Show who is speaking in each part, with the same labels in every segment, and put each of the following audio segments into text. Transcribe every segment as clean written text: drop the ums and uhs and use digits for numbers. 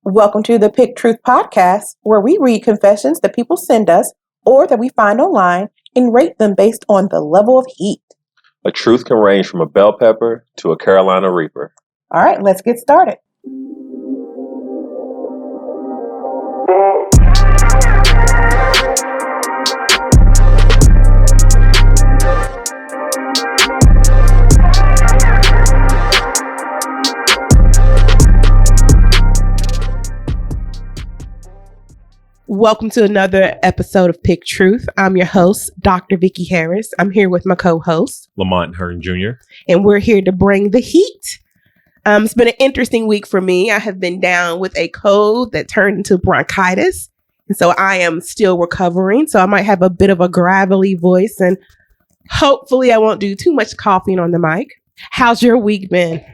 Speaker 1: Welcome to the Pick Truth podcast, where we read confessions that people send us or that we find online and rate them based on the level of heat.
Speaker 2: A truth can range from a bell pepper to a Carolina Reaper.
Speaker 1: All right, let's get started. Welcome to another episode of Pick Truth. I'm your host, Dr. Vicky Harris. I'm here with my co-host,
Speaker 2: LaMont and Hearn Jr.
Speaker 1: And we're here to bring the heat. It's been an interesting week for me. I have been down with a cold that turned into bronchitis. And so I am still recovering. So I might have a bit of a gravelly voice. And hopefully I won't do too much coughing on the mic. How's your week been?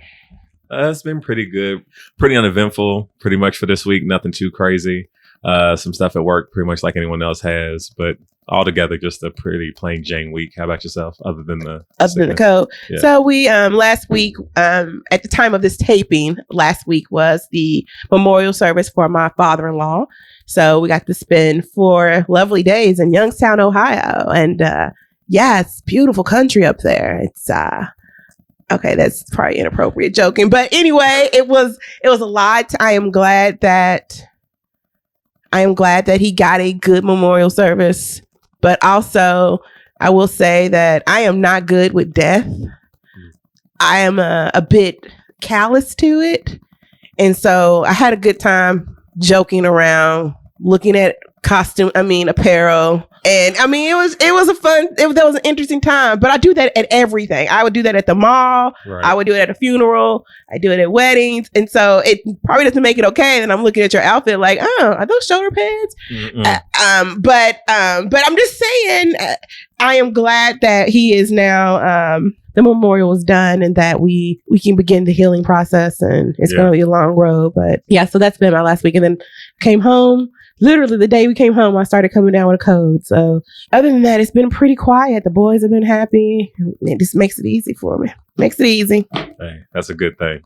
Speaker 2: It's been pretty good. Pretty uneventful, pretty much for this week. Nothing too crazy. Some stuff at work, pretty much like anyone else has, but altogether just a pretty plain Jane week. How about yourself, other than the
Speaker 1: cold? Yeah. So we last week, at the time of this taping, last week was the memorial service for my father-in-law. So we got to spend 4 lovely days in Youngstown, Ohio, and it's beautiful country up there. It's okay, that's probably inappropriate joking, but anyway, it was a lot. I am glad that he got a good memorial service, but also I will say that I am not good with death. I am a bit callous to it. And so I had a good time joking around, looking at apparel. And it was an interesting time, but I do that at everything. I would do that at the mall. Right. I would do it at a funeral. I do it at weddings. And so it probably doesn't make it okay. And I'm looking at your outfit like, oh, are those shoulder pads? But I'm just saying, I am glad that he is now, the memorial is done and that we can begin the healing process, and it's going to be a long road. But yeah, so that's been my last week. And then came home. Literally the day we came home, I started coming down with a cold. So other than that, it's been pretty quiet. The boys have been happy. It just makes it easy for me. Makes it easy.
Speaker 2: Hey, that's a good thing.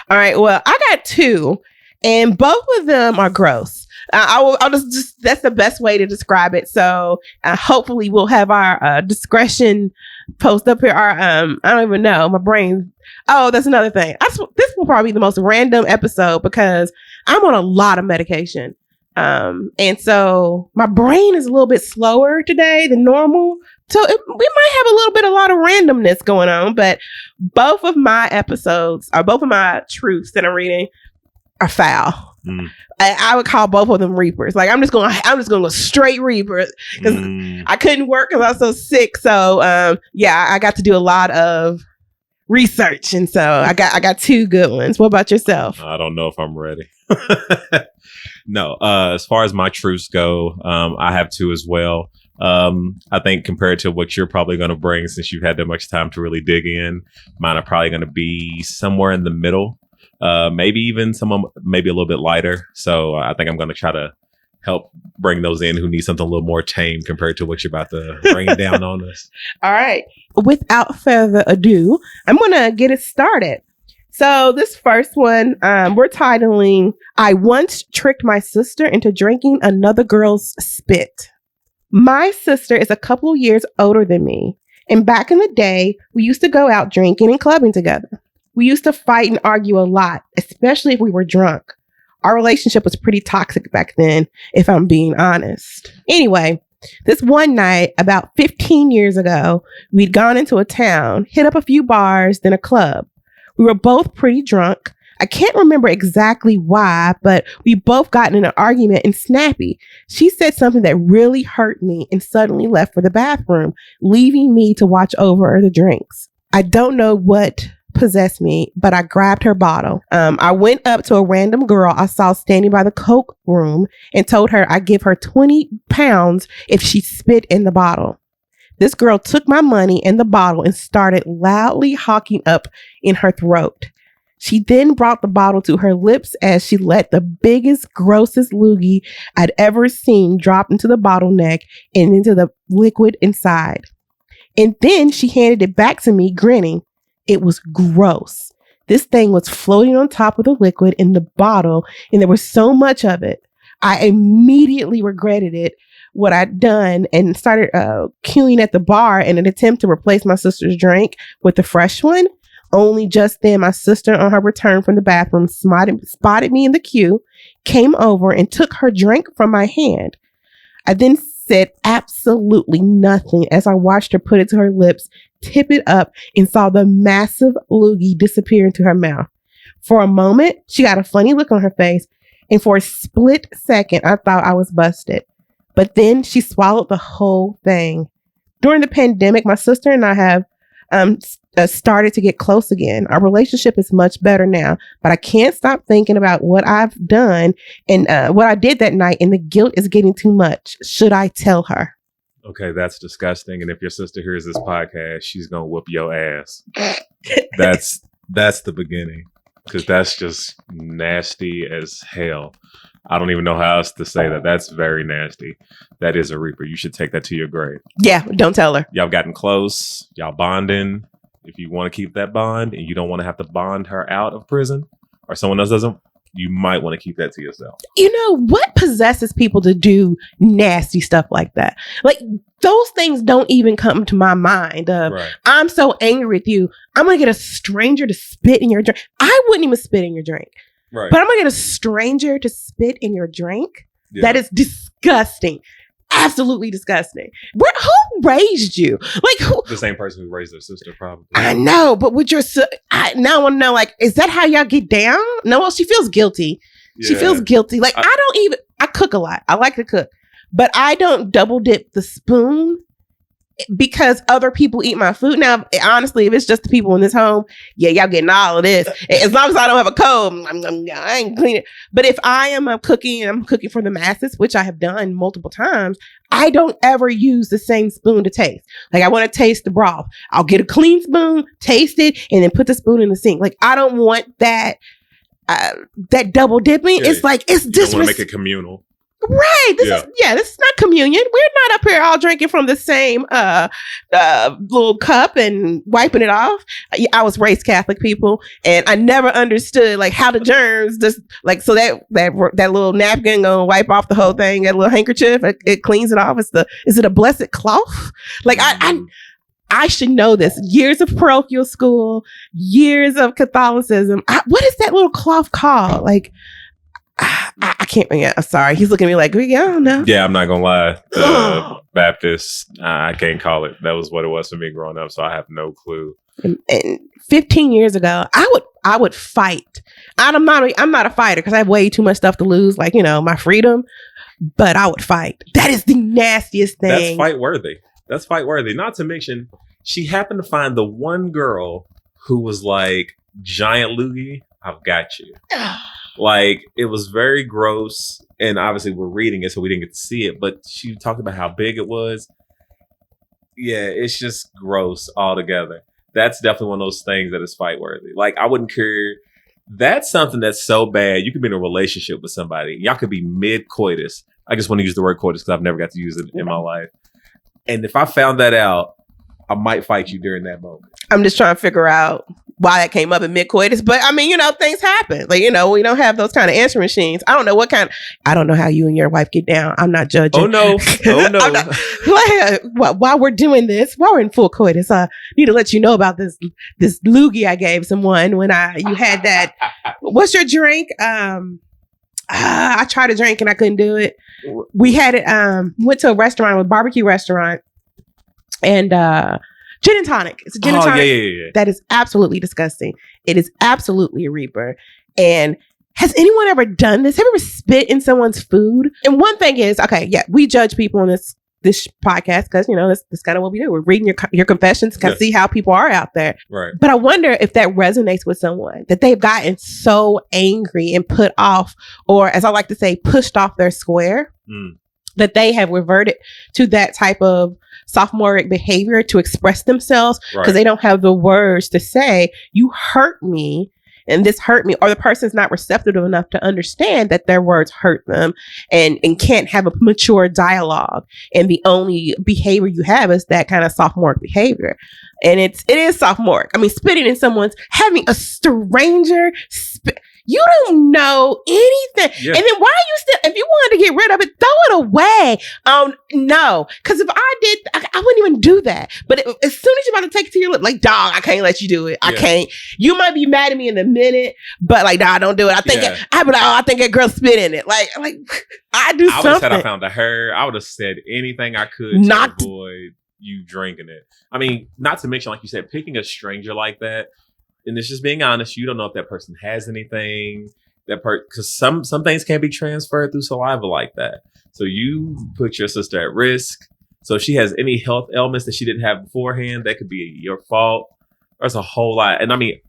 Speaker 1: All right. Well, I got 2, and both of them are gross. I'll just that's the best way to describe it. So hopefully we'll have our discretion post up here. I don't even know. My brain. Oh, that's another thing. This will probably be the most random episode because I'm on a lot of medication. And so my brain is a little bit slower today than normal. So we might have a lot of randomness going on, but both of my episodes or both of my truths that I'm reading are foul. I would call both of them reapers. Like I'm just going to go straight reaper because I couldn't work because I was so sick. So, I got to do a lot of research. And so I got 2 good ones. What about yourself?
Speaker 2: I don't know if I'm ready. No, as far as my truths go, I have 2 as well. I think compared to what you're probably going to bring, since you've had that much time to really dig in, mine are probably going to be somewhere in the middle. Maybe even maybe a little bit lighter. So I think I'm going to try to help bring those in who need something a little more tame compared to what you're about to bring down on us.
Speaker 1: All right. Without further ado, I'm going to get it started. So this first one, we're titling, I Once Tricked My Sister into Drinking Another Girl's Spit. My sister is a couple of years older than me. And back in the day, we used to go out drinking and clubbing together. We used to fight and argue a lot, especially if we were drunk. Our relationship was pretty toxic back then, if I'm being honest. Anyway, this one night, about 15 years ago, we'd gone into a town, hit up a few bars, then a club. We were both pretty drunk. I can't remember exactly why, but we both got in an argument and snappy. She said something that really hurt me and suddenly left for the bathroom, leaving me to watch over the drinks. I don't know what possessed me, but I grabbed her bottle. I went up to a random girl I saw standing by the Coke room and told her I'd give her 20 pounds if she spit in the bottle. This girl took my money and the bottle and started loudly hawking up in her throat. She then brought the bottle to her lips as she let the biggest, grossest loogie I'd ever seen drop into the bottleneck and into the liquid inside. And then she handed it back to me, grinning. It was gross. This thing was floating on top of the liquid in the bottle, and there was so much of it. I immediately regretted it, what I'd done, and started queuing at the bar in an attempt to replace my sister's drink with the fresh one. Only just then, my sister, on her return from the bathroom, spotted me in the queue, came over, and took her drink from my hand. I then said absolutely nothing as I watched her put it to her lips, tip it up, and saw the massive loogie disappear into her mouth. For a moment, she got a funny look on her face, and for a split second, I thought I was busted. But then she swallowed the whole thing. During the pandemic, my sister and I have started to get close again. Our relationship is much better now, but I can't stop thinking about what I've done and what I did that night, and the guilt is getting too much. Should I tell her?
Speaker 2: Okay, that's disgusting. And if your sister hears this podcast, she's gonna whoop your ass. That's the beginning, because that's just nasty as hell. I don't even know how else to say that. That's very nasty. That is a reaper. You should take that to your grave.
Speaker 1: Yeah, don't tell her.
Speaker 2: Y'all gotten close. Y'all bonding. If you want to keep that bond and you don't want to have to bond her out of prison, or someone else doesn't, you might want to keep that to yourself.
Speaker 1: You know, what possesses people to do nasty stuff like that? Like, those things don't even come to my mind of, right. I'm so angry with you, I'm going to get a stranger to spit in your drink. I wouldn't even spit in your drink. Right. But I'm going to get a stranger to spit in your drink? Yeah. That is disgusting. Absolutely disgusting. Who raised you? Like, who?
Speaker 2: The same person who raised their sister, probably.
Speaker 1: I know, but with your now I want to know, like, is that how y'all get down? No, well, she feels guilty. Yeah. She feels guilty. Like, I cook a lot. I like to cook, but I don't double dip the spoon because other people eat my food. Now, honestly, if it's just the people in this home, yeah, y'all getting all of this. As long as I don't have a cold, I ain't clean it. But if I am cooking, I'm cooking for the masses, which I have done multiple times, I don't ever use the same spoon to taste. Like, I want to taste the broth. I'll get a clean spoon, taste it, and then put the spoon in the sink. Like, I don't want that double dipping. Yeah, it's like, it's just...
Speaker 2: You don't want to make it communal.
Speaker 1: Right. This is not communion. We're not up here all drinking from the same little cup and wiping it off. I was raised Catholic, people, and I never understood like how the germs just like, so that little napkin gonna wipe off the whole thing, that little handkerchief, it cleans it off. Is it a blessed cloth? Like I should know this. Years of parochial school, years of Catholicism. What is that little cloth called? Like, I can't. Yeah, sorry. He's looking at me like, I don't know.
Speaker 2: Yeah, I'm not gonna lie. Baptist, I can't call it. That was what it was for me growing up, so I have no clue.
Speaker 1: And 15 years ago, I would fight. I'm not a fighter because I have way too much stuff to lose, like, you know, my freedom. But I would fight. That is the nastiest thing.
Speaker 2: That's fight worthy. That's fight worthy. Not to mention, she happened to find the one girl who was like, giant loogie, I've got you. Like, it was very gross, and obviously we're reading it, so we didn't get to see it, but she talked about how big it was. Yeah, it's just gross altogether. That's definitely one of those things that is fight worthy. Like, I wouldn't care. That's something that's so bad. You could be in a relationship with somebody. Y'all could be mid-coitus. I just want to use the word coitus because I've never got to use it in my life. And if I found that out, I might fight you during that moment.
Speaker 1: I'm just trying to figure out why that came up in mid-coitus. But I mean, you know, things happen. Like, you know, we don't have those kind of answering machines. I don't know how you and your wife get down. I'm not judging.
Speaker 2: Oh, no. Oh,
Speaker 1: no. While we're doing this, while we're in full coitus, I need to let you know about this loogie I gave someone when you had that. What's your drink? I tried to drink and I couldn't do it. We had it, went to a barbecue restaurant, and gin and tonic. It's a gin and tonic.
Speaker 2: Yeah.
Speaker 1: That is absolutely disgusting. It is absolutely a reaper. And has anyone ever done this? Have you ever spit in someone's food? And one thing is, okay, yeah, we judge people on this podcast because, you know, that's kind of what we do. We're reading your confessions, kind of see how people are out there.
Speaker 2: Right.
Speaker 1: But I wonder if that resonates with someone, that they've gotten so angry and put off, or as I like to say, pushed off their square, that they have reverted to that type of sophomoric behavior to express themselves because they don't have the words to say, you hurt me and this hurt me, or the person's not receptive enough to understand that their words hurt them and can't have a mature dialogue. And the only behavior you have is that kind of sophomoric behavior. And it is sophomoric. I mean, spitting in someone's, having a stranger you don't know anything. Yeah. And then why are you still, if you wanted to get rid of it, throw it away. No. Because if I did, I wouldn't even do that. But as soon as you're about to take it to your lip, like, dog, I can't let you do it. I can't. You might be mad at me in a minute, but like, nah, don't do it. I think I'd be like, oh, I think that girl spit in it. Like I do something. I would have said I found a hair. I would have said anything I could to avoid you drinking it. I mean, not to mention, like you said, picking a stranger like that. And it's just being honest. You don't know if that person has anything. Because some things can't be transferred through saliva like that. So you put your sister at risk. So if she has any health ailments that she didn't have beforehand, that could be your fault. There's a whole lot. And I mean,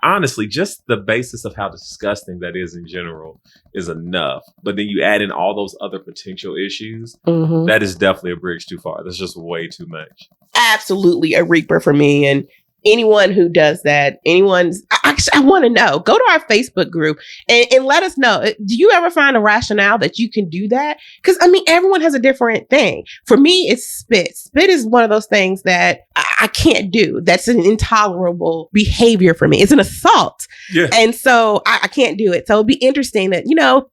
Speaker 1: honestly, just the basis of how disgusting that is in general is enough. But then you add in all those other potential issues. Mm-hmm. That is definitely a bridge too far. That's just way too much. Absolutely a reaper for me. And anyone who does that, I want to know. Go to our Facebook group and let us know. Do you ever find a rationale that you can do that? Because, I mean, everyone has a different thing. For me, it's spit. Spit is one of those things that I can't do. That's an intolerable behavior for me. It's an assault. Yeah. And so I can't do it. So it'd be interesting that,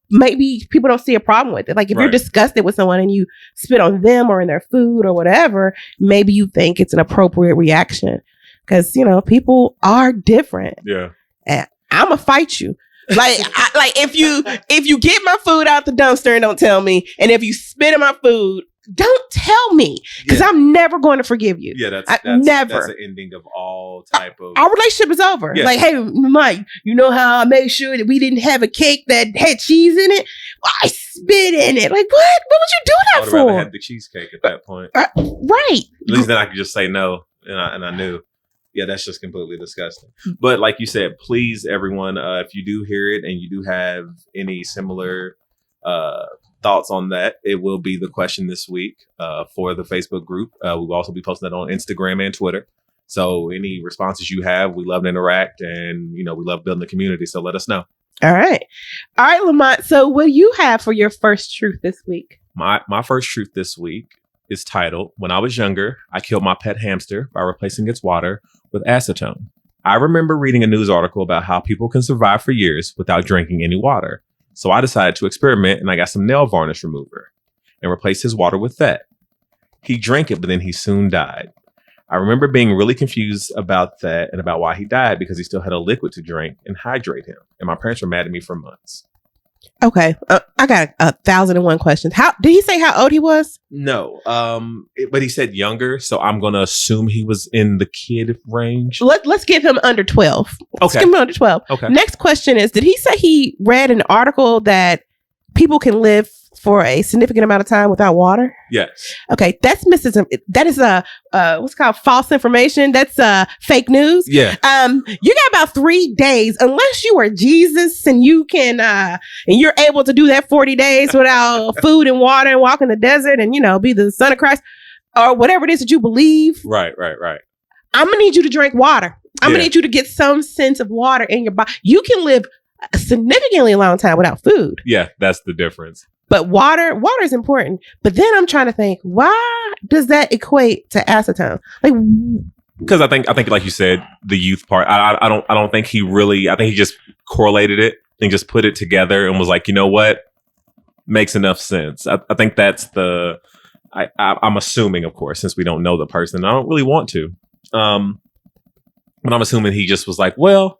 Speaker 1: maybe people don't see a problem with it. Like if you're disgusted with someone and you spit on them or in their food or whatever, maybe you think it's an appropriate reaction. Because, people are different. Yeah. And I'm going to fight you. Like, if you get my food out the dumpster and don't tell me, and if you spit in my food, don't tell me. Because I'm never going to forgive you. Yeah, that's never. That's the ending of all type of... Our relationship is over. Yeah. Like, hey, Mike, you know how I made sure that we didn't have a cake that had cheese in it? Well, I spit in it. Like, what? What would you do that for? I would rather have the cheesecake at that point. Right. At least then I could just say no. And I knew. Yeah, that's just completely disgusting. But like you said, please, everyone, if you do hear it and you do have any similar thoughts on that, it will be the question this week for the Facebook group. We'll also be posting that on Instagram and Twitter. So any responses you have, we love to interact and, we love building the community. So let us know. All right, Lamont. So what do you have for your first truth this week? My first truth this week is titled, "When I was younger, I killed my pet hamster by replacing its water with acetone. I remember reading a news article about how people can survive for years without drinking any water. So I decided to experiment and I got some nail varnish remover and replaced his water with that. He drank it, but then he soon died. I remember being really confused about that and about why he died because he still had a liquid to drink and hydrate him. And my parents were mad at me for months." Okay, I got 1,001 questions. How did he say how old he was? No, but he said younger, so I'm gonna assume he was in the kid range. Let's give him under 12. Let's give him under 12. Okay. Next question is: did he say he read an article that people can live for a significant amount of time without water? Yes. Okay, that's that is what's called false information. That's fake news. Yeah. You got about 3 days, unless you are Jesus and you can and you're able to do that 40 days without food and water and walk in the desert and be the Son of Christ or whatever it is that you believe. Right. I'm gonna need you to drink water. I'm gonna need you to get some sense of water in your body. You can live a significantly long time without food. Yeah, that's the difference. But water is important. But then I'm trying to think, why does that equate to acetone? Like, because I think like you said, the youth part. I don't think he really. I think he just correlated it and just put it together and was like, you know what, makes enough sense. I think that's the. I'm assuming, of course, since we don't know the person. I don't really want to. But I'm assuming he just was like, well,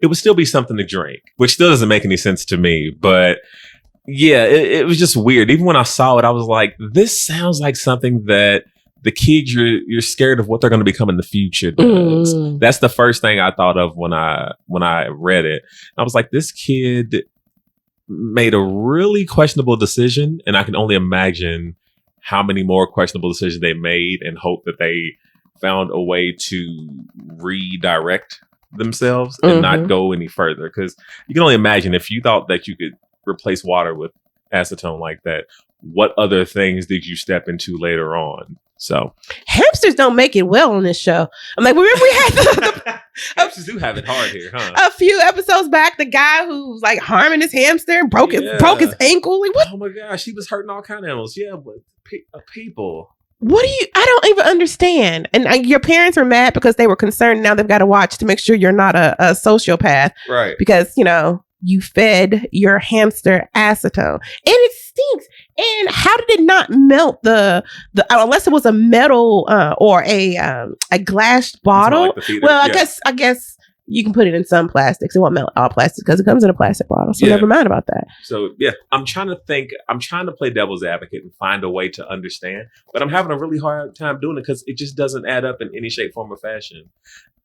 Speaker 1: it would still be something to drink, which still doesn't make any sense to me. But yeah, it was just weird. Even when I saw it, I was like, this sounds like something that the kids you're scared of what they're going to become in the future does. That's the first thing I thought of when I read it. I was like, this kid made a really questionable decision, and I can only imagine how many more questionable decisions they made and hope that they found a way to redirect themselves and not go any further. Because you can only imagine if you thought that you could replace water with acetone like that, what other things did you step into later on?
Speaker 2: So
Speaker 1: hamsters don't make it well on this show. I'm like, remember we had
Speaker 2: hamsters do have it hard here, huh?
Speaker 1: a few episodes back, the guy who was like harming his hamster and broke his ankle. Like, what?
Speaker 2: Oh my gosh, he was hurting all kind of animals. Yeah, but people.
Speaker 1: What do you? I don't even understand. And your parents were mad because they were concerned. Now they've got to watch to make sure you're not a sociopath,
Speaker 2: right?
Speaker 1: Because you fed your hamster acetone, and it stinks. And how did it not melt the unless it was a metal or a glass bottle? Like well, I guess you can put it in some plastics. It won't melt all plastics because it comes in a plastic bottle. So never mind about that.
Speaker 2: So yeah, I'm trying to play devil's advocate and find a way to understand, but I'm having a really hard time doing it because it just doesn't add up in any shape, form, or fashion.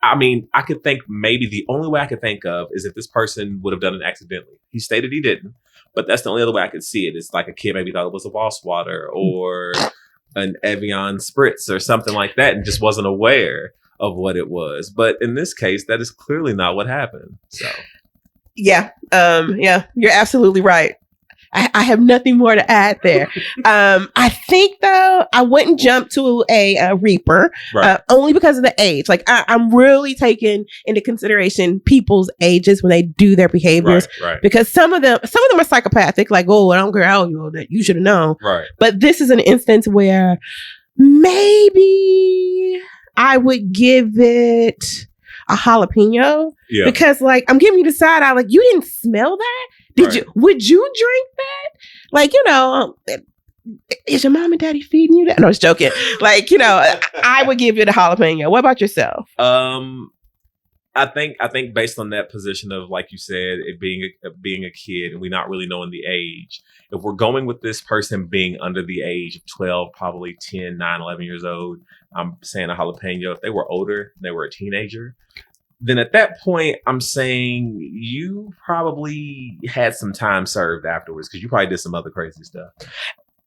Speaker 2: I mean, I could think maybe the only way I could think of is if this person would have done it accidentally. He stated he didn't, but that's the only other way I could see it. It's like a kid maybe thought it was a Boss water or an Evian spritz or something like that and just wasn't aware of what it was. But in this case, that is clearly not what happened. So
Speaker 1: yeah, you're absolutely right. I have nothing more to add there. I think though I wouldn't jump to a Reaper only because of the age. Like I'm really taking into consideration people's ages when they do their behaviors,
Speaker 2: right.
Speaker 1: Because some of them are psychopathic. Like, oh, I don't care how you that you should have known.
Speaker 2: Right.
Speaker 1: But this is an instance where maybe I would give it a jalapeno because like I'm giving you the side eye. Like, you didn't smell that. Would you drink that? Like, is your mom and daddy feeding you that? No, I was joking. Like, I would give you the jalapeno. What about yourself?
Speaker 2: I think based on that position of, like you said, it being a kid and we not really knowing the age, if we're going with this person being under the age of 12, probably 10, 9, 11 years old, I'm saying a jalapeno. If they were older, they were a teenager, then at that point, I'm saying you probably had some time served afterwards because you probably did some other crazy stuff.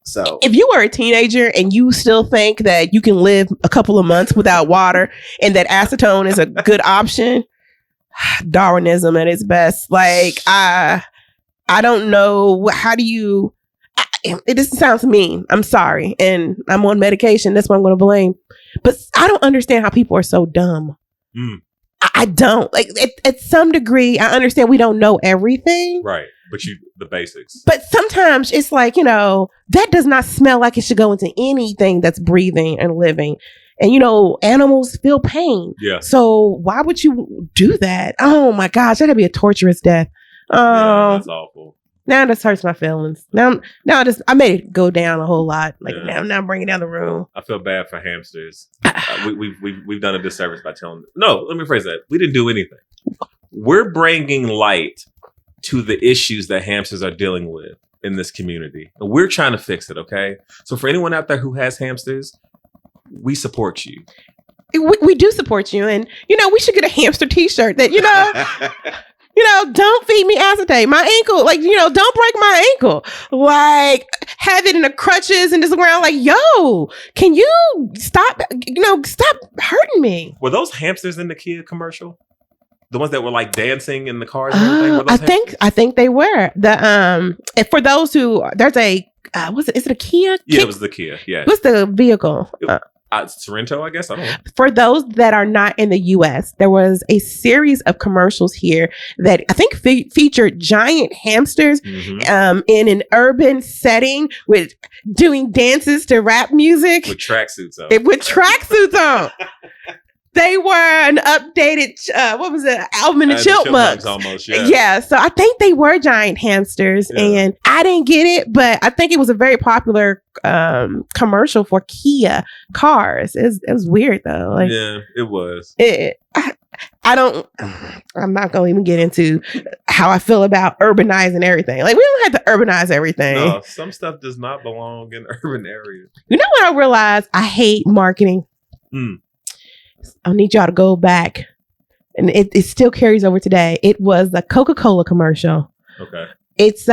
Speaker 2: So
Speaker 1: if you were a teenager and you still think that you can live a couple of months without water and that acetone is a good option, Darwinism at its best. Like, I don't know. How do you... It just sounds mean. I'm sorry. And I'm on medication. That's what I'm going to blame. But I don't understand how people are so dumb. I don't. Like, at some degree, I understand we don't know everything.
Speaker 2: Right. But the basics.
Speaker 1: But sometimes it's like, that does not smell like it should go into anything that's breathing and living. And, animals feel pain.
Speaker 2: Yeah.
Speaker 1: So why would you do that? Oh, my gosh. That'd be a torturous death. Oh,
Speaker 2: that's awful.
Speaker 1: Now this hurts my feelings. Now I made it go down a whole lot. Like now I'm bringing down the room.
Speaker 2: I feel bad for hamsters. We've done a disservice by telling. No, let me phrase that. We didn't do anything. We're bringing light to the issues that hamsters are dealing with in this community, and we're trying to fix it. Okay, so for anyone out there who has hamsters, we support you.
Speaker 1: We do support you, and we should get a hamster T-shirt that don't feed me acetate. My ankle, like, don't break my ankle. Like, have it in the crutches and just around like, yo, can you stop hurting me?
Speaker 2: Were those hamsters in the Kia commercial? The ones that were like dancing in the cars and everything?
Speaker 1: I think they were. For those who, there's is it a Kia?
Speaker 2: Yeah, it was the Kia. Yeah.
Speaker 1: What's the vehicle?
Speaker 2: Sorrento, I guess. I don't know.
Speaker 1: For those that are not in the U.S., there was a series of commercials here that I think featured giant hamsters in an urban setting with doing dances to rap music.
Speaker 2: With tracksuits
Speaker 1: on. They were an updated, what was it? Alvin and the Chipmunks.
Speaker 2: Almost,
Speaker 1: yeah. So I think they were giant hamsters, and I didn't get it, but I think it was a very popular commercial for Kia cars. It was weird though. Like,
Speaker 2: yeah, it was.
Speaker 1: I'm not going to even get into how I feel about urbanizing everything. Like, we don't have to urbanize everything.
Speaker 2: No, some stuff does not belong in urban areas.
Speaker 1: You know what I realized? I hate marketing. I need y'all to go back, and it still carries over today. It was a Coca-Cola commercial.
Speaker 2: Okay.
Speaker 1: It's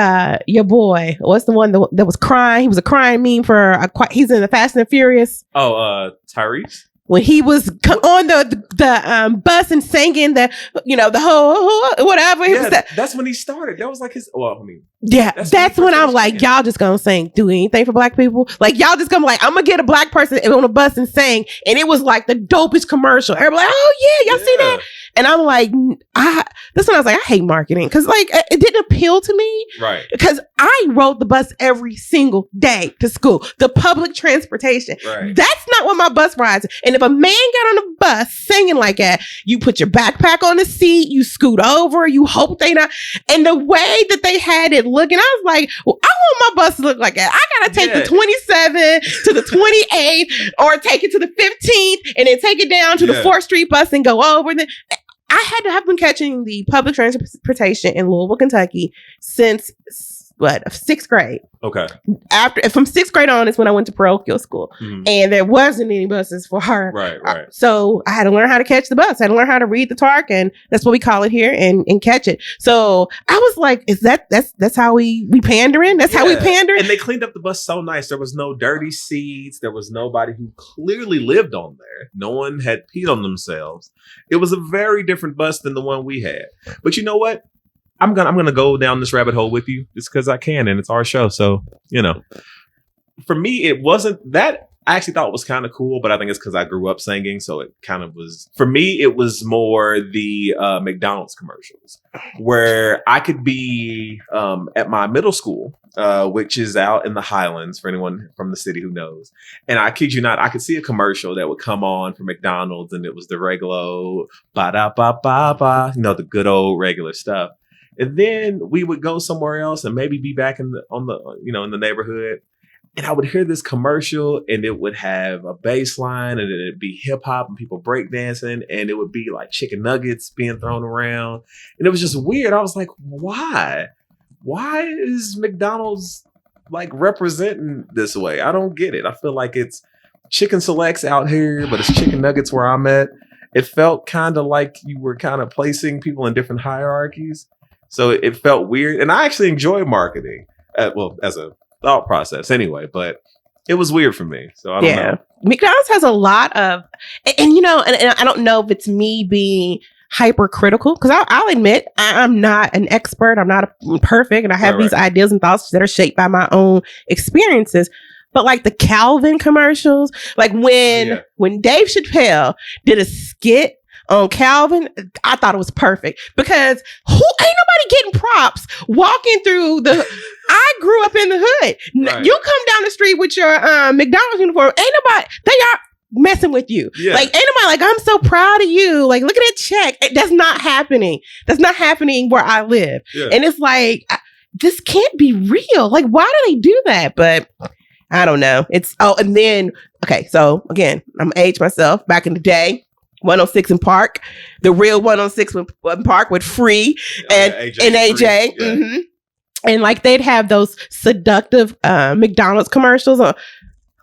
Speaker 1: your boy. What's the one that was crying? He was a crying meme for he's in the Fast and the Furious.
Speaker 2: Oh, Tyrese?
Speaker 1: when he was on the bus and singing the whole whatever.
Speaker 2: Yeah, that's when he started. That was like his. Well, I mean,
Speaker 1: yeah, that's when I'm like, y'all just gonna sing, do anything for black people? Like y'all just gonna like, I'm gonna get a black person on a bus and sing, and it was like the dopest commercial. Everybody like, oh yeah, y'all see that? And I'm like, this one I was like, I hate marketing because like it didn't appeal to me,
Speaker 2: right?
Speaker 1: Because I rode the bus every single day to school, the public transportation.
Speaker 2: Right.
Speaker 1: That's not what my bus rides. And if a man got on the bus singing like that, you put your backpack on the seat, you scoot over, you hope they not. And the way that they had it looking, I was like, well, I want my bus to look like that. I gotta take the 27 to the 28th, or take it to the 15th, and then take it down to the 4th Street bus and go over. Then I had to have been catching the public transportation in Louisville, Kentucky since 6th grade.
Speaker 2: Okay.
Speaker 1: From 6th grade on is when I went to parochial school, and there wasn't any buses for her.
Speaker 2: Right.
Speaker 1: So I had to learn how to catch the bus. I had to learn how to read the TARC, and that's what we call it here, and catch it. So I was like, "Is that's how we pandering? That's how we pandering?"
Speaker 2: And they cleaned up the bus so nice. There was no dirty seats. There was nobody who clearly lived on there. No one had peed on themselves. It was a very different bus than the one we had. But you know what? I'm gonna go down this rabbit hole with you just because I can, and it's our show. So, for me, it wasn't that. I actually thought it was kind of cool, but I think it's because I grew up singing, so it kind of was. For me, it was more the McDonald's commercials, where I could be at my middle school, which is out in the Highlands for anyone from the city who knows. And I kid you not, I could see a commercial that would come on for McDonald's, and it was the regular ba da ba ba ba, the good old regular stuff. And then we would go somewhere else and maybe be back in the neighborhood. And I would hear this commercial, and it would have a bass line, and it'd be hip hop and people breakdancing, and it would be like chicken nuggets being thrown around. And it was just weird. I was like, why? Why is McDonald's like representing this way? I don't get it. I feel like it's chicken selects out here, but it's chicken nuggets where I'm at. It felt kind of like you were kind of placing people in different hierarchies. So it felt weird. And I actually enjoy marketing, as a thought process anyway, but it was weird for me. So I don't know.
Speaker 1: McDonald's has a lot of, and I don't know if it's me being hypercritical, because I'll admit I'm not an expert. I'm not perfect. And I have these ideas and thoughts that are shaped by my own experiences. But like the Calvin commercials, like when Dave Chappelle did a skit on Calvin, I thought it was perfect, because ain't nobody getting props walking through I grew up in the hood. Right. You come down the street with your McDonald's uniform, ain't nobody, they are messing with you. Yeah. Like, ain't nobody like, I'm so proud of you. Like, look at that check. That's not happening. That's not happening where I live. Yeah. And it's like, this can't be real. Like, why do they do that? But I don't know. And then, so again, I'm age myself. Back in the day, 106 in Park, the real 106 in Park with Free and AJ. Yeah. Mm-hmm. And like they'd have those seductive McDonald's commercials.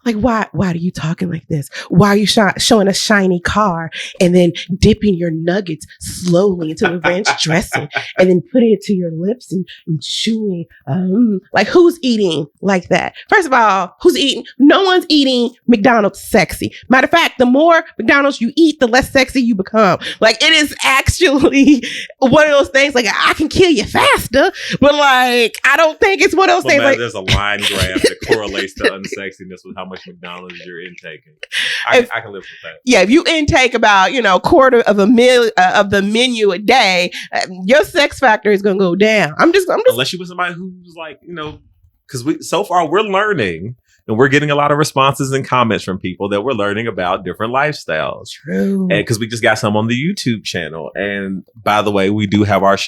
Speaker 1: Like, why are you talking like this? Why are you showing a shiny car and then dipping your nuggets slowly into the ranch dressing and then putting it to your lips and chewing? Like, who's eating like that? First of all, who's eating? No one's eating McDonald's sexy. Matter of fact, the more McDonald's you eat, the less sexy you become. Like, it is actually one of those things, like, I can kill you faster, but like, I don't think it's one of those things. Like,
Speaker 2: there's a line graph that correlates to unsexiness with how much McDonald's you're intaking. I can live with that. Yeah,
Speaker 1: if you intake about quarter of a meal of the menu a day, your sex factor is gonna go down. I'm just
Speaker 2: unless you with somebody who's like because so far we're learning and we're getting a lot of responses and comments from people that we're learning about different lifestyles.
Speaker 1: True,
Speaker 2: and because we just got some on the YouTube channel, and by the way, we do have our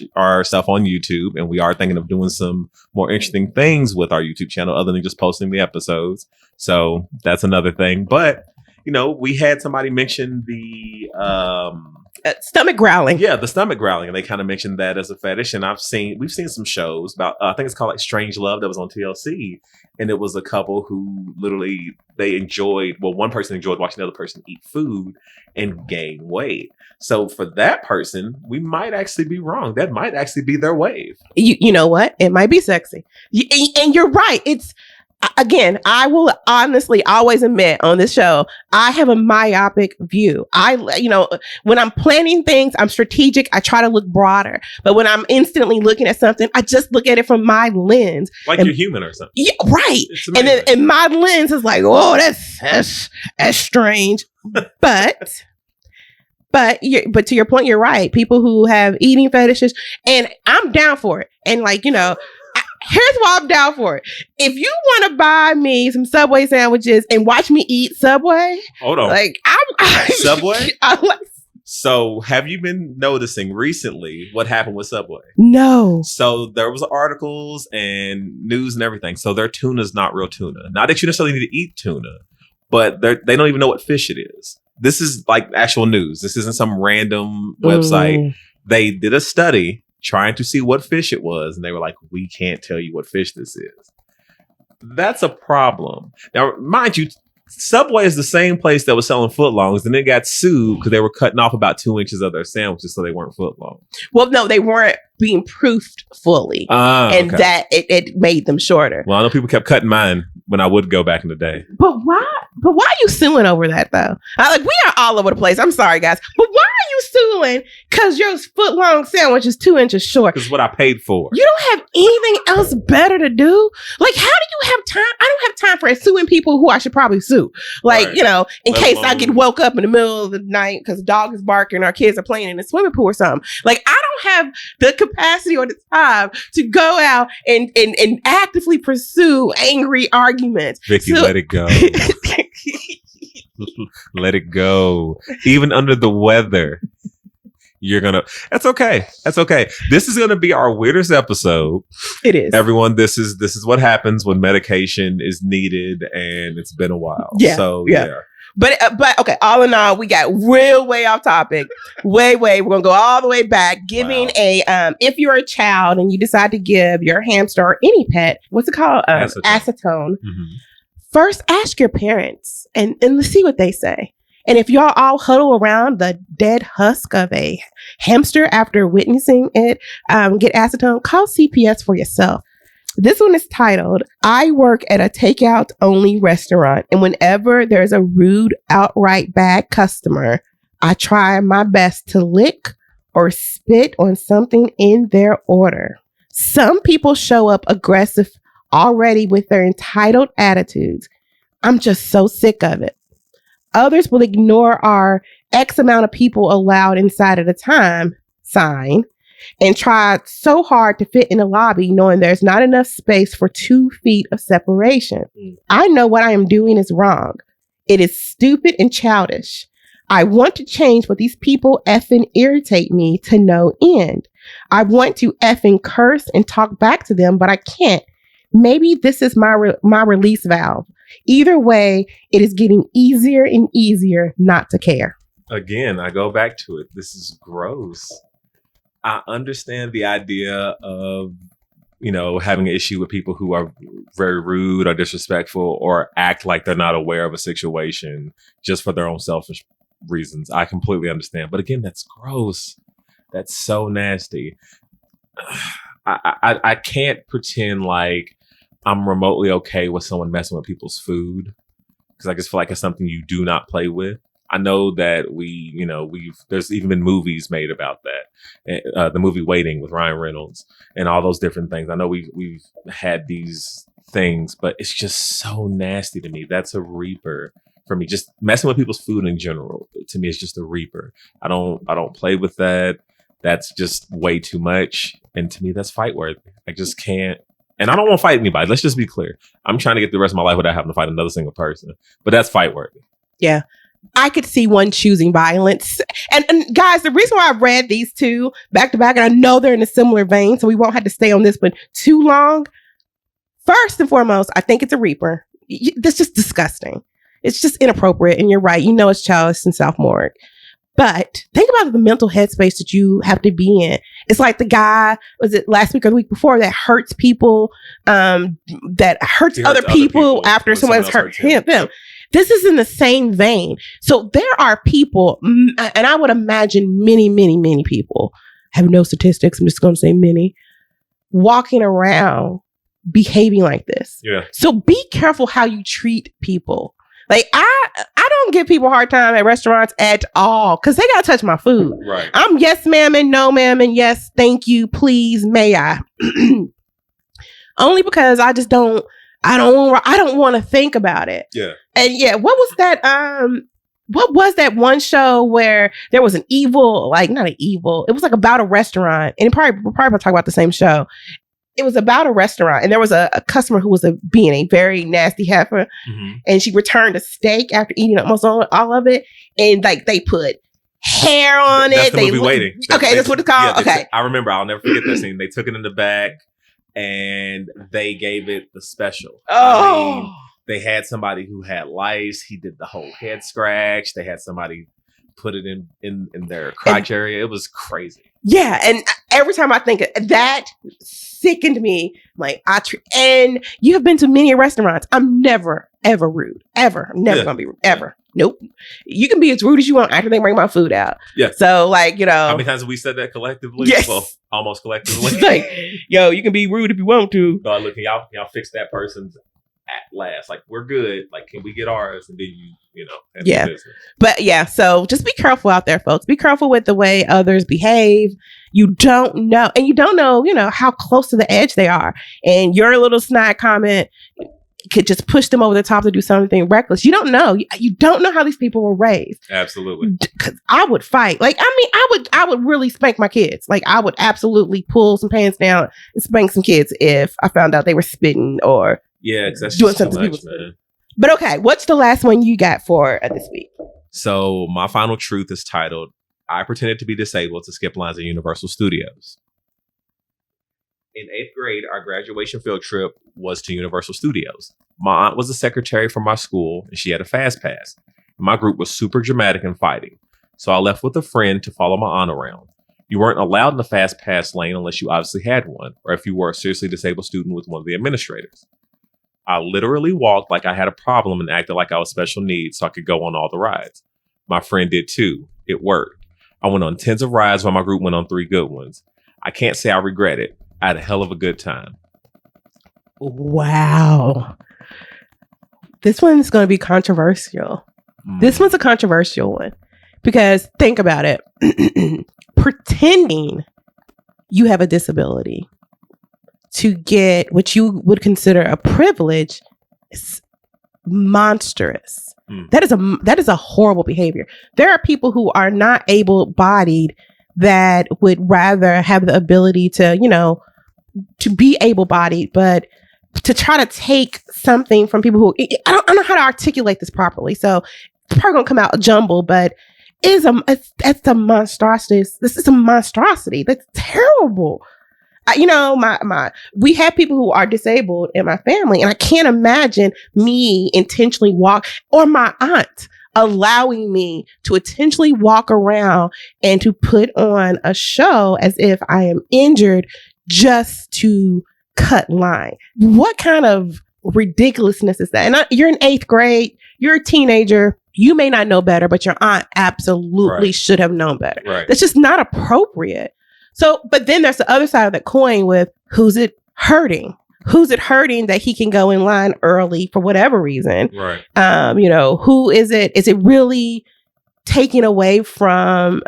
Speaker 2: stuff on YouTube, and we are thinking of doing some more interesting things with our YouTube channel other than just posting the episodes. So that's another thing. But, we had somebody mention the
Speaker 1: stomach growling.
Speaker 2: Yeah, the stomach growling. And they kind of mentioned that as a fetish. And we've seen some shows about, I think it's called like Strange Love, that was on TLC. And it was a couple who literally, one person enjoyed watching the other person eat food and gain weight. So for that person, we might actually be wrong. That might actually be their wave.
Speaker 1: You know what? It might be sexy. And you're right. again, I will honestly always admit on this show, I have a myopic view. When I'm planning things, I'm strategic. I try to look broader. But when I'm instantly looking at something, I just look at it from my lens.
Speaker 2: Like you're human or something.
Speaker 1: Yeah, right. And my lens is like, oh, that's strange. But to your point, you're right. People who have eating fetishes, and I'm down for it. And here's why I'm down for it. If you want to buy me some Subway sandwiches and watch me eat Subway,
Speaker 2: hold on.
Speaker 1: I'm
Speaker 2: Subway. So, have you been noticing recently what happened with Subway?
Speaker 1: No.
Speaker 2: So there was articles and news and everything. So their tuna is not real tuna. Not that you necessarily need to eat tuna, but they don't even know what fish it is. This is like actual news. This isn't some random website. They did a study trying to see what fish it was, and they were like, we can't tell you what fish this is. That's a problem. Now, mind you, Subway is the same place that was selling footlongs, and then got sued because they were cutting off about 2 inches of their sandwiches so they weren't footlong.
Speaker 1: Well, no, they weren't being proofed fully, and that it made them shorter.
Speaker 2: Well, I know people kept cutting mine when I would go back in the day.
Speaker 1: But why? But why are you suing over that though? We are all over the place. I'm sorry, guys, but why are you suing? Because your foot-long sandwich is 2 inches short.
Speaker 2: Because what I paid for.
Speaker 1: You don't have anything else better to do. Like, how do you have time? I don't have time for suing people who I should probably sue. Like, right. In case I get woke up in the middle of the night because the dog is barking or our kids are playing in the swimming pool or something. Like, I don't have the capacity or the time to go out and actively pursue angry arguments.
Speaker 2: Vicky, let it go. Let it go. Even under the weather, that's okay. That's okay. This is gonna be our weirdest episode.
Speaker 1: It is.
Speaker 2: Everyone, this is what happens when medication is needed, and it's been a while.
Speaker 1: Yeah.
Speaker 2: So yeah.
Speaker 1: But okay, all in all, we got real way off topic. Way. We're gonna go all the way back. Giving if you're a child and you decide to give your hamster or any pet, what's it called? Acetone. Mm-hmm. First, ask your parents and let's see what they say. And if y'all all huddle around the dead husk of a hamster after witnessing it get acetone, call CPS for yourself. This one is titled, I work at a takeout only restaurant, and whenever there's a rude, outright bad customer, I try my best to lick or spit on something in their order. Some people show up aggressive already with their entitled attitudes. I'm just so sick of it. Others will ignore our X amount of people allowed inside at a time sign and try so hard to fit in the lobby knowing there's not enough space for 2 feet of separation. I know what I am doing is wrong. It is stupid and childish. I want to change, but these people effing irritate me to no end. I want to effing curse and talk back to them, but I can't. Maybe this is my release valve. Either way, it is getting easier and easier not to care.
Speaker 2: Again, I go back to it. This is gross. I understand the idea of, having an issue with people who are very rude or disrespectful or act like they're not aware of a situation just for their own selfish reasons. I completely understand. But again, that's gross. That's so nasty. I can't pretend like I'm remotely okay with someone messing with people's food because I just feel like it's something you do not play with. I know that there's even been movies made about that. The movie Waiting with Ryan Reynolds and all those different things. I know we've had these things, but it's just so nasty to me. That's a reaper for me. Just messing with people's food in general, to me, is just a reaper. I don't play with that. That's just way too much. And to me, that's fight worthy. I just can't. And I don't want to fight anybody. Let's just be clear. I'm trying to get the rest of my life without having to fight another single person. But that's fight worthy.
Speaker 1: Yeah. I could see one choosing violence. And guys, the reason why I read these two back to back, and I know they're in a similar vein, so we won't have to stay on this one too long. First and foremost, I think it's a reaper. That's just disgusting. It's just inappropriate. And you're right. It's childish and sophomoric. But think about the mental headspace that you have to be in. It's like the guy, was it last week or the week before, that hurts people, that hurts other people after someone's hurt him. This is in the same vein. So there are people, and I would imagine many, many, many people, I have no statistics, I'm just going to say many, walking around behaving like this.
Speaker 2: Yeah.
Speaker 1: So be careful how you treat people. Like I don't give people a hard time at restaurants at all because they gotta touch my food.
Speaker 2: Right.
Speaker 1: I'm yes ma'am and no ma'am and yes thank you please may I. Only because I just don't want to think about it.
Speaker 2: Yeah.
Speaker 1: And yeah, what was that one show where there was an evil, like not an evil, it was like about a restaurant, and we're probably talk about the same show. It was about a restaurant, and there was a customer who was being a very nasty heifer, and she returned a steak after eating almost all of it, and like they put hair on
Speaker 2: That's
Speaker 1: it.
Speaker 2: The movie Waiting.
Speaker 1: That's what it's called.
Speaker 2: Yeah,
Speaker 1: okay,
Speaker 2: I remember. I'll never forget that scene. They took it in the back, and they gave it the special.
Speaker 1: Oh.
Speaker 2: I mean, they had somebody who had lice. He did the whole head scratch. They had somebody put it in their crotch area. It was crazy.
Speaker 1: Yeah, and every time I think of that, sickened me. Like and you have been to many restaurants. I'm never ever rude. Ever. I'm never gonna be rude. Ever. Nope. You can be as rude as you want after they bring my food out. Yeah. So like,
Speaker 2: how many times have we said that collectively?
Speaker 1: Yes.
Speaker 2: Well, almost collectively.
Speaker 1: It's like, yo, you can be rude if you want to.
Speaker 2: Look, can y'all fix that person's at last? Like, we're good. Like, can we get ours? And then
Speaker 1: yeah. But yeah, so just be careful out there, folks. Be careful with the way others behave. You don't know, how close to the edge they are. And your little snide comment could just push them over the top to do something reckless. You don't know. You don't know how these people were raised.
Speaker 2: Absolutely.
Speaker 1: Because I would fight. Like, I would really spank my kids. Like, I would absolutely pull some pants down and spank some kids if I found out they were spitting or
Speaker 2: that's
Speaker 1: doing something to people. Man. But okay, what's the last one you got for this week?
Speaker 2: So my final truth is titled, I pretended to be disabled to skip lines at Universal Studios. In 8th grade, our graduation field trip was to Universal Studios. My aunt was the secretary for my school, and she had a fast pass. My group was super dramatic and fighting, so I left with a friend to follow my aunt around. You weren't allowed in the fast pass lane unless you obviously had one, or if you were a seriously disabled student with one of the administrators. I literally walked like I had a problem and acted like I was special needs so I could go on all the rides. My friend did too. It worked. I went on tens of rides while my group went on 3 good ones. I can't say I regret it. I had a hell of a good time.
Speaker 1: Wow. This one's going to be controversial. This one's a controversial one because think about it. Pretending you have a disability to get what you would consider a privilege is monstrous. That is a horrible behavior. There are people who are not able-bodied that would rather have the ability to, to be able-bodied, but to try to take something from people who I don't know how to articulate this properly. So it's probably gonna come out jumbled, but it's a monstrosity. This is a monstrosity. That's terrible. We have people who are disabled in my family, and I can't imagine me intentionally or my aunt allowing me to intentionally walk around and to put on a show as if I am injured just to cut line. What kind of ridiculousness is that? And you're in 8th grade, you're a teenager, you may not know better, but your aunt absolutely should have known better.
Speaker 2: Right.
Speaker 1: That's just not appropriate. So, but then there's the other side of that coin with who's it hurting? Who's it hurting that he can go in line early for whatever reason?
Speaker 2: Right.
Speaker 1: Who is it? Is it really taking away from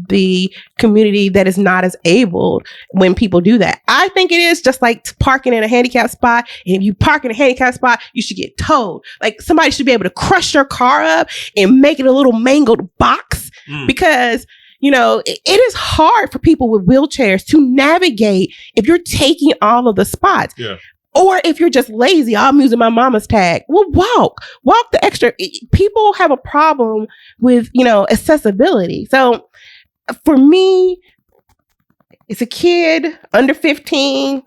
Speaker 1: the community that is not as abled when people do that? I think it is just like parking in a handicapped spot. And if you park in a handicapped spot, you should get towed. Like somebody should be able to crush your car up and make it a little mangled box because it is hard for people with wheelchairs to navigate if you're taking all of the spots.
Speaker 2: Yeah.
Speaker 1: Or if you're just lazy, I'm using my mama's tag. Well, walk the extra. People have a problem with, accessibility. So for me, it's a kid under 15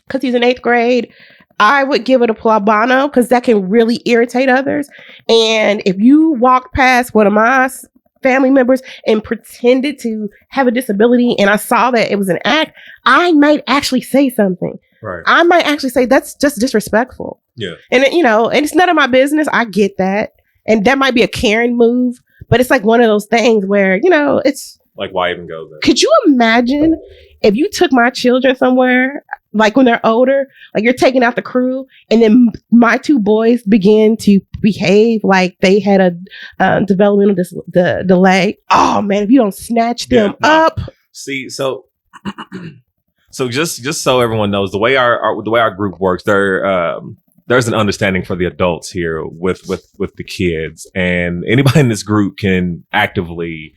Speaker 1: because he's in 8th grade. I would give it a Poblano because that can really irritate others. And if you walk past one of my family members and pretended to have a disability and I saw that it was an act, I might actually say something.
Speaker 2: Right.
Speaker 1: I might actually say that's just disrespectful.
Speaker 2: Yeah.
Speaker 1: And and it's none of my business. I get that. And that might be a Karen move, but it's like one of those things where, it's
Speaker 2: like, why even go there?
Speaker 1: Could you imagine if you took my children somewhere, like when they're older, like you're taking out the crew, and then my two boys begin to behave like they had a developmental delay. Oh man, if you don't snatch them up.
Speaker 2: See, so just so everyone knows, the way our group works, there's an understanding for the adults here with the kids, and anybody in this group can actively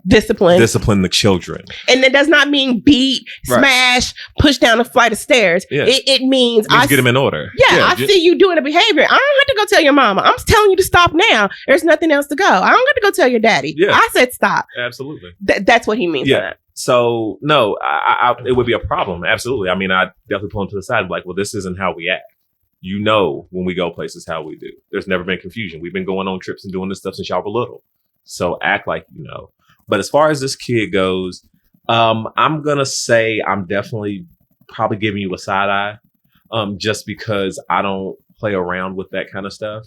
Speaker 2: discipline the children.
Speaker 1: And that does not mean beat, smash, push down a flight of stairs. Yeah. It means
Speaker 2: get them in order.
Speaker 1: Yeah, I see you doing a behavior. I don't have to go tell your mama. I'm telling you to stop now. There's nothing else to go. I don't have to go tell your daddy. Yeah. I said stop.
Speaker 2: Absolutely.
Speaker 1: That's what he means by that.
Speaker 2: So no, it would be a problem. Absolutely. I mean, I definitely pull him to the side, like, well, this isn't how we act. You know, when we go places, how we do. There's never been confusion. We've been going on trips and doing this stuff since y'all were little. So act like you know. But as far as this kid goes, I'm going to say I'm definitely probably giving you a side eye just because I don't play around with that kind of stuff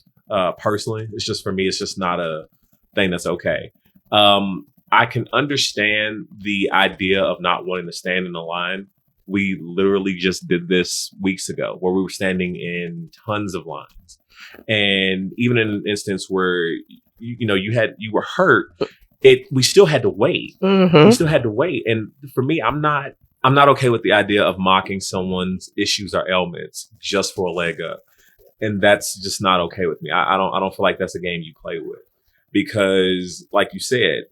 Speaker 2: personally. It's just for me, it's just not a thing that's okay. I can understand the idea of not wanting to stand in the line. We literally just did this weeks ago where we were standing in tons of lines. And even in an instance where, you were hurt, we still had to wait. Mm-hmm. We still had to wait. And for me, I'm not okay with the idea of mocking someone's issues or ailments just for a leg up. And that's just not okay with me. I don't feel like that's a game you play with, because like you said,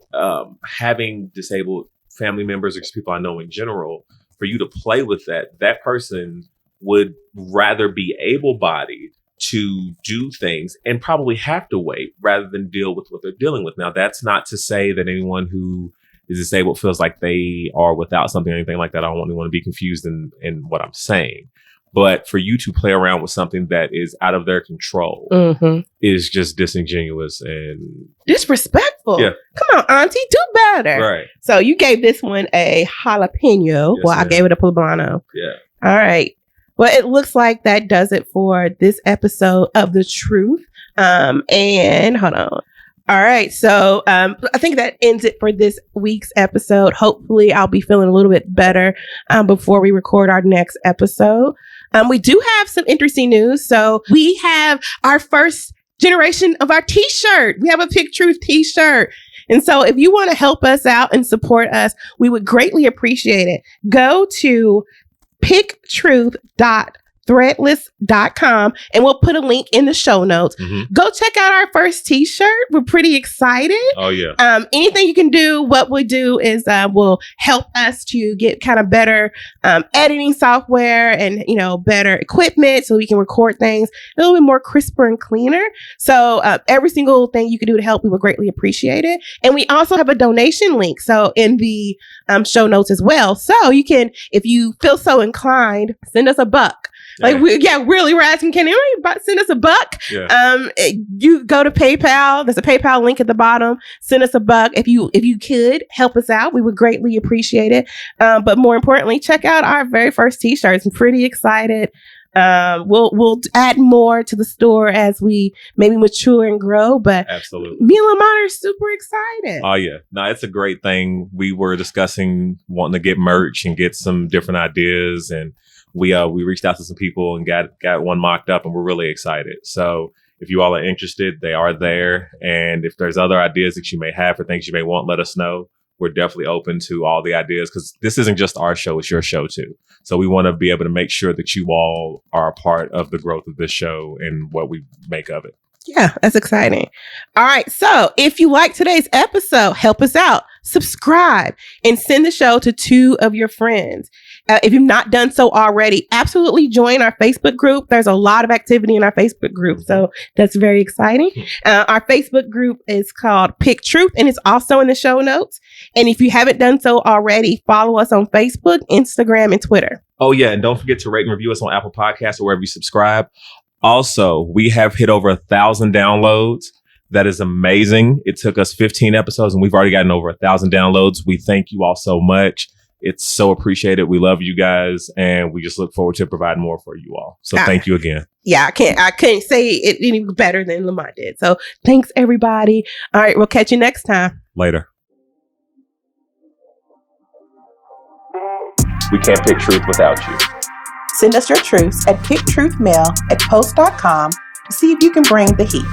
Speaker 2: having disabled family members or just people I know in general, for you to play with that person would rather be able-bodied to do things and probably have to wait rather than deal with what they're dealing with. Now, that's not to say that anyone who is disabled feels like they are without something or anything like that. I don't want anyone to be confused in what I'm saying. But for you to play around with something that is out of their control is just disingenuous and
Speaker 1: disrespectful.
Speaker 2: Yeah.
Speaker 1: Come on, Auntie, do better.
Speaker 2: Right.
Speaker 1: So you gave this one a jalapeno.
Speaker 2: Yes,
Speaker 1: I gave it a poblano.
Speaker 2: Yeah.
Speaker 1: All right. Well, it looks like that does it for this episode of The Truth. And hold on. All right. So I think that ends it for this week's episode. Hopefully, I'll be feeling a little bit better before we record our next episode. We do have some interesting news. So we have our first generation of our t-shirt. We have a Pick Truth t-shirt. And so if you want to help us out and support us, we would greatly appreciate it. Go to picktruth.threadless.com and we'll put a link in the show notes. Mm-hmm. Go check out our first t-shirt. We're pretty excited.
Speaker 2: Oh yeah.
Speaker 1: Anything you can do, what we do is will help us to get kind of better editing software and better equipment so we can record things a little bit more crisper and cleaner. So every single thing you can do to help, we would greatly appreciate it. And we also have a donation link so in the show notes as well. So you can, if you feel so inclined, send us a buck. We're asking, can anybody send us a buck? Yeah. You go to PayPal. There's a PayPal link at the bottom. Send us a buck. If you could help us out, we would greatly appreciate it. But more importantly, check out our very first t-shirts. I'm pretty excited. We'll add more to the store as we maybe mature and grow, but
Speaker 2: absolutely,
Speaker 1: me and LaMont are super excited.
Speaker 2: Oh yeah, no, it's a great thing. We were discussing wanting to get merch and get some different ideas, and we reached out to some people and got one mocked up, and we're really excited. So if you all are interested, they are there, and if there's other ideas that you may have for things you may want, let us know. We're definitely open to all the ideas because this isn't just our show, it's your show too. So we want to be able to make sure that you all are a part of the growth of this show and what we make of it.
Speaker 1: Yeah, that's exciting. All right. So if you like today's episode, help us out. Subscribe and send the show to 2 of your friends. If you've not done so already, absolutely join our Facebook group. There's a lot of activity in our Facebook group, so that's very exciting. Our Facebook group is called Pick Truth, and it's also in the show notes. And if you haven't done so already, follow us on Facebook, Instagram, and Twitter.
Speaker 2: Oh, yeah. And don't forget to rate and review us on Apple Podcasts or wherever you subscribe. Also, we have hit over 1,000 downloads. That is amazing. It took us 15 episodes and we've already gotten over 1,000 downloads. We thank you all so much. It's so appreciated. We love you guys and we just look forward to providing more for you all. So thank you again.
Speaker 1: Yeah, I couldn't say it any better than LaMont did. So thanks everybody. All right, we'll catch you next time.
Speaker 2: Later. We can't pick truth without you.
Speaker 3: Send us your truths at picktruthmail@post.com to see if you can bring the heat.